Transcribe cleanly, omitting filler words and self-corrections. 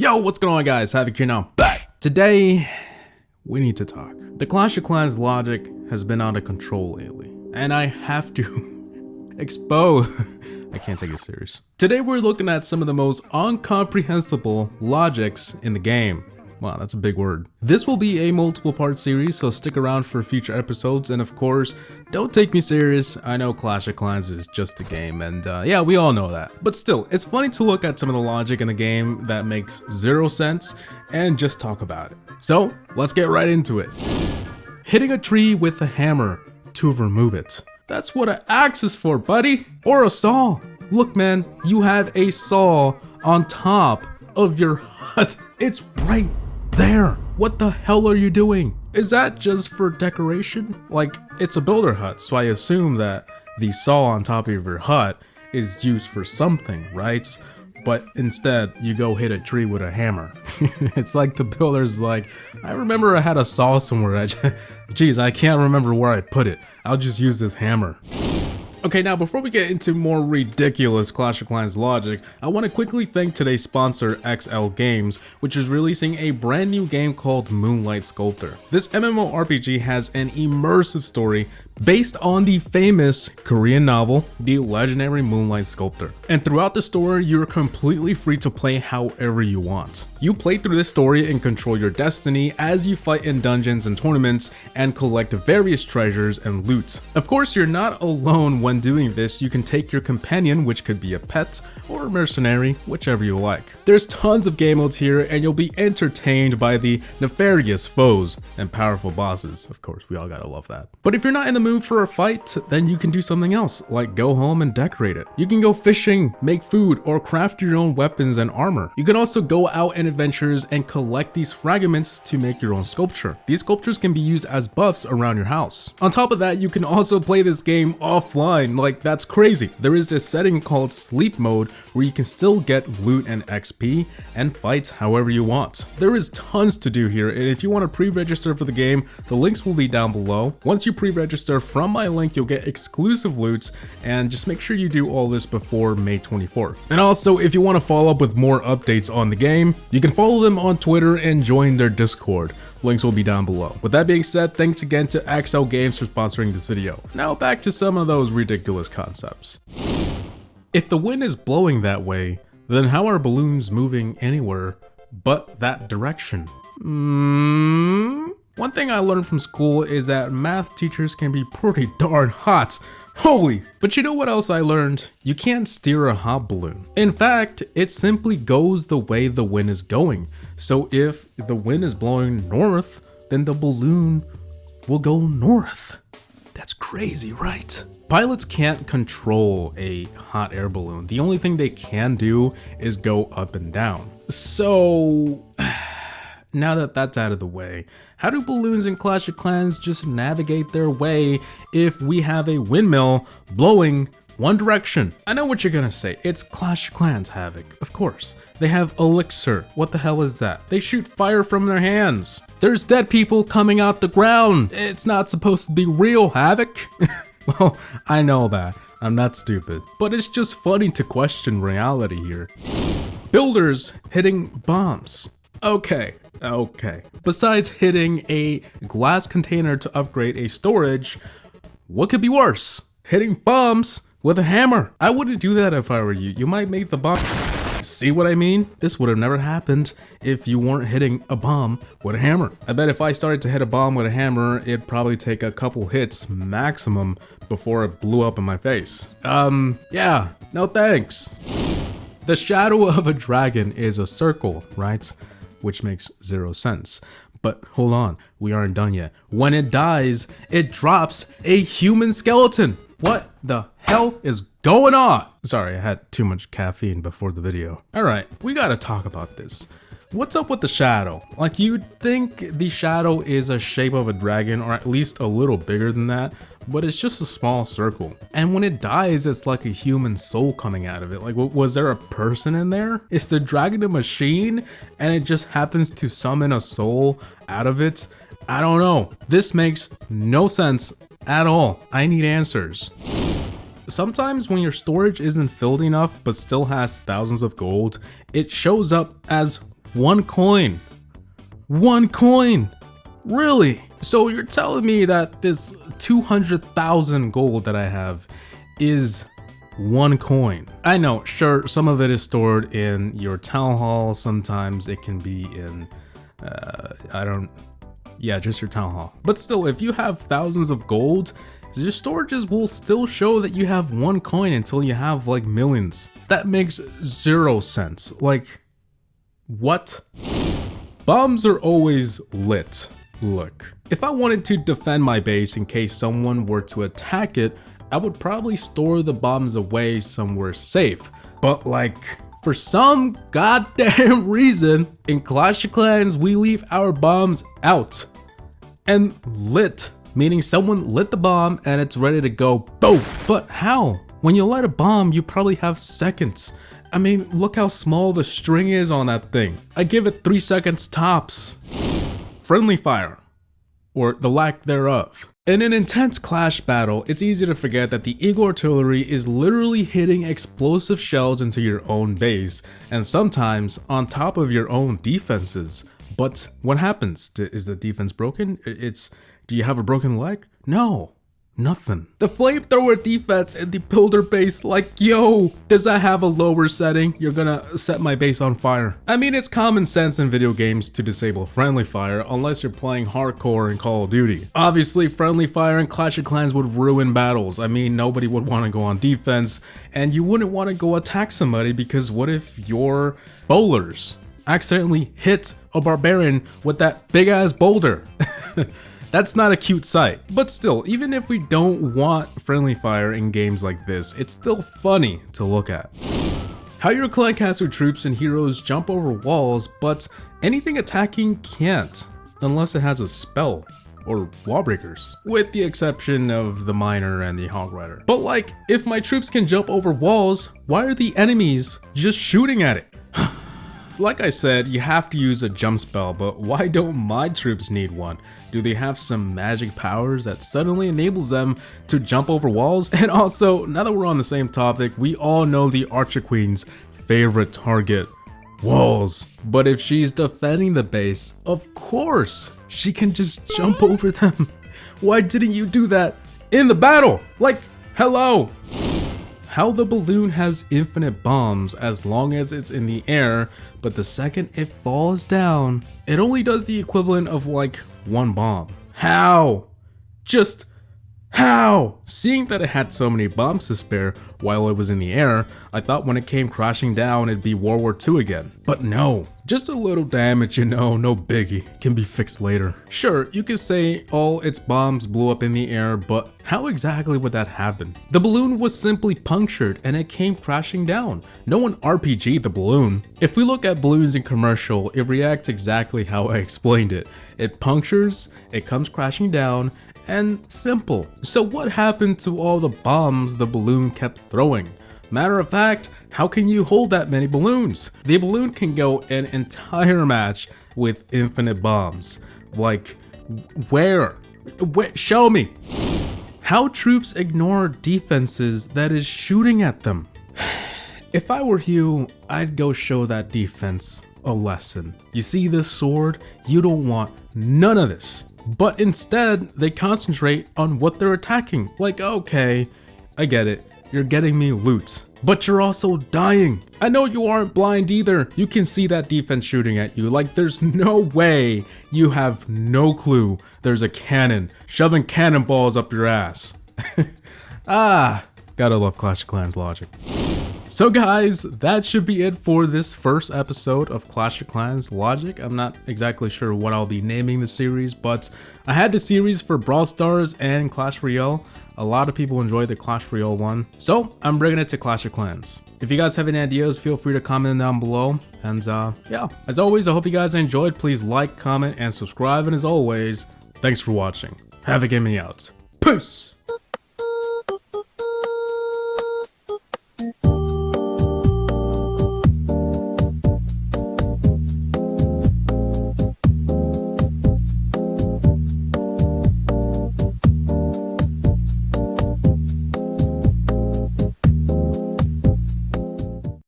Yo, what's going on guys? Havoc here now, back. Today, we need to talk. The Clash of Clans logic has been out of control lately, and I have to expose. I can't take it serious. Today we're looking at some of the most incomprehensible logics in the game. Wow, that's a big word. This will be a multiple part series, so stick around for future episodes, and of course, don't take me serious. I know Clash of Clans is just a game, and yeah, we all know that. But still, it's funny to look at some of the logic in the game that makes zero sense, and just talk about it. So, let's get right into it. Hitting a tree with a hammer to remove it. That's what an axe is for, buddy! Or a saw! Look man, you have a saw on top of your hut. It's right there. What the hell are you doing? Is that just for decoration? Like, it's a builder hut, so I assume that the saw on top of your hut is used for something, right? But instead, you go hit a tree with a hammer. It's like the builder's like, I remember I had a saw somewhere. Geez, I can't remember where I put it. I'll just use this hammer. Okay, now before we get into more ridiculous Clash of Clans logic, I want to quickly thank today's sponsor, XL Games, which is releasing a brand new game called Moonlight Sculptor. This MMORPG has an immersive story based on the famous Korean novel, The Legendary Moonlight Sculptor. And throughout the story, you're completely free to play however you want. You play through this story and control your destiny as you fight in dungeons and tournaments and collect various treasures and loot. Of course, you're not alone when doing this. You can take your companion, which could be a pet or a mercenary, whichever you like. There's tons of game modes here and you'll be entertained by the nefarious foes and powerful bosses. Of course, we all gotta love that. But if you're not in the mood for a fight, then you can do something else, like go home and decorate it. You can go fishing, make food, or craft your own weapons and armor. You can also go out and adventures and collect these fragments to make your own sculpture. These sculptures can be used as buffs around your house. On top of that, you can also play this game offline. Like, that's crazy. There is a setting called sleep mode where you can still get loot and XP and fight however you want. There is tons to do here, and if you want to pre-register for the game, the links will be down below. Once you pre-register from my link, you'll get exclusive loots, and just make sure you do all this before May 24th. And also, if you want to follow up with more updates on the game, you can follow them on Twitter and join their Discord. Links will be down below. With that being said, thanks again to XL Games for sponsoring this video. Now back to some of those ridiculous concepts. If the wind is blowing that way, then how are balloons moving anywhere but that direction? One thing I learned from school is that math teachers can be pretty darn hot. Holy! But you know what else I learned? You can't steer a hot balloon. In fact, it simply goes the way the wind is going. So if the wind is blowing north, then the balloon will go north. That's crazy, right? Pilots can't control a hot air balloon. The only thing they can do is go up and down. So now that that's out of the way, how do balloons in Clash of Clans just navigate their way if we have a windmill blowing one direction? I know what you're gonna say. It's Clash of Clans, Havoc. Of course. They have elixir. What the hell is that? They shoot fire from their hands. There's dead people coming out the ground. It's not supposed to be real, Havoc. Well, I know that. I'm not stupid. But it's just funny to question reality here. Builders hitting bombs. Okay. Besides hitting a glass container to upgrade a storage, what could be worse? Hitting bombs with a hammer. I wouldn't do that if I were you. You might make the bomb. See what I mean? This would have never happened if you weren't hitting a bomb with a hammer. I bet if I started to hit a bomb with a hammer, it'd probably take a couple hits maximum before it blew up in my face. Yeah, no thanks. The shadow of a dragon is a circle, right? Which makes zero sense. But hold on, we aren't done yet. When it dies, it drops a human skeleton. What the hell is going on? Sorry, I had too much caffeine before the video. Alright, we gotta talk about this. What's up with the shadow? Like, you'd think the shadow is a shape of a dragon, or at least a little bigger than that, but it's just a small circle. And when it dies, it's like a human soul coming out of it. Like, was there a person in there? Is the dragon a machine and it just happens to summon a soul out of it? I don't know. This makes no sense at all. I need answers. Sometimes when your storage isn't filled enough but still has thousands of gold, it shows up as 1 coin. 1 coin. Really? So you're telling me that this 200,000 gold that I have is 1 coin? I know, sure, some of it is stored in your town hall. Sometimes it can be in, just your town hall. But still, if you have thousands of gold, your storages will still show that you have 1 coin until you have like millions. That makes 0 sense. Like, what? Bombs are always lit. Look, if I wanted to defend my base in case someone were to attack it, I would probably store the bombs away somewhere safe. But like, for some goddamn reason, in Clash of Clans, we leave our bombs out and lit, meaning someone lit the bomb and it's ready to go, boom. But how? When you light a bomb, you probably have seconds. I mean, look how small the string is on that thing. I give it 3 seconds tops. Friendly fire, or the lack thereof. In an intense clash battle, it's easy to forget that the Eagle Artillery is literally hitting explosive shells into your own base, and sometimes on top of your own defenses. But what happens? Is the defense broken? Do you have a broken leg? No. Nothing. The flamethrower defense in the builder base, like, yo, does I have a lower setting? You're gonna set my base on fire. I mean, it's common sense in video games to disable friendly fire unless you're playing hardcore in Call of Duty. Obviously, friendly fire in Clash of Clans would ruin battles. I mean, nobody would want to go on defense, and you wouldn't want to go attack somebody because what if your bowlers accidentally hit a barbarian with that big ass boulder? That's not a cute sight. But still, even if we don't want friendly fire in games like this, it's still funny to look at. How your clancaster troops and heroes jump over walls, but anything attacking can't, unless it has a spell, or wall breakers, with the exception of the miner and the hog rider. But like, if my troops can jump over walls, why are the enemies just shooting at it? Like I said, you have to use a jump spell, but why don't my troops need one? Do they have some magic powers that suddenly enables them to jump over walls? And also, now that we're on the same topic, we all know the Archer Queen's favorite target, walls. But if she's defending the base, of course, she can just jump over them. Why didn't you do that in the battle? Like, hello? How the balloon has infinite bombs as long as it's in the air, but the second it falls down, it only does the equivalent of like 1 bomb. How? Just how? Seeing that it had so many bombs to spare while it was in the air, I thought when it came crashing down it'd be World War II again. But no, just a little damage, you know, no biggie, can be fixed later. Sure, you could say all its bombs blew up in the air, but how exactly would that happen? The balloon was simply punctured and it came crashing down. No one RPG'd the balloon. If we look at balloons in commercial, it reacts exactly how I explained it. It punctures, it comes crashing down, and simple. So what happened to all the bombs the balloon kept throwing? Matter of fact, how can you hold that many balloons? The balloon can go an entire match with infinite bombs. Like, where? Show me. How troops ignore defenses that is shooting at them. If I were you, I'd go show that defense a lesson. You see this sword? You don't want none of this. But instead, they concentrate on what they're attacking. Like, okay, I get it. You're getting me loot, but you're also dying. I know you aren't blind either. You can see that defense shooting at you. Like, there's no way you have no clue there's a cannon shoving cannonballs up your ass. Gotta love Clash of Clans logic. So guys, that should be it for this first episode of Clash of Clans Logic. I'm not exactly sure what I'll be naming the series, but I had the series for Brawl Stars and Clash Royale. A lot of people enjoyed the Clash Royale one, so I'm bringing it to Clash of Clans. If you guys have any ideas, feel free to comment down below. And yeah, as always, I hope you guys enjoyed. Please like, comment, and subscribe. And as always, thanks for watching. Havoc gaming out. Peace!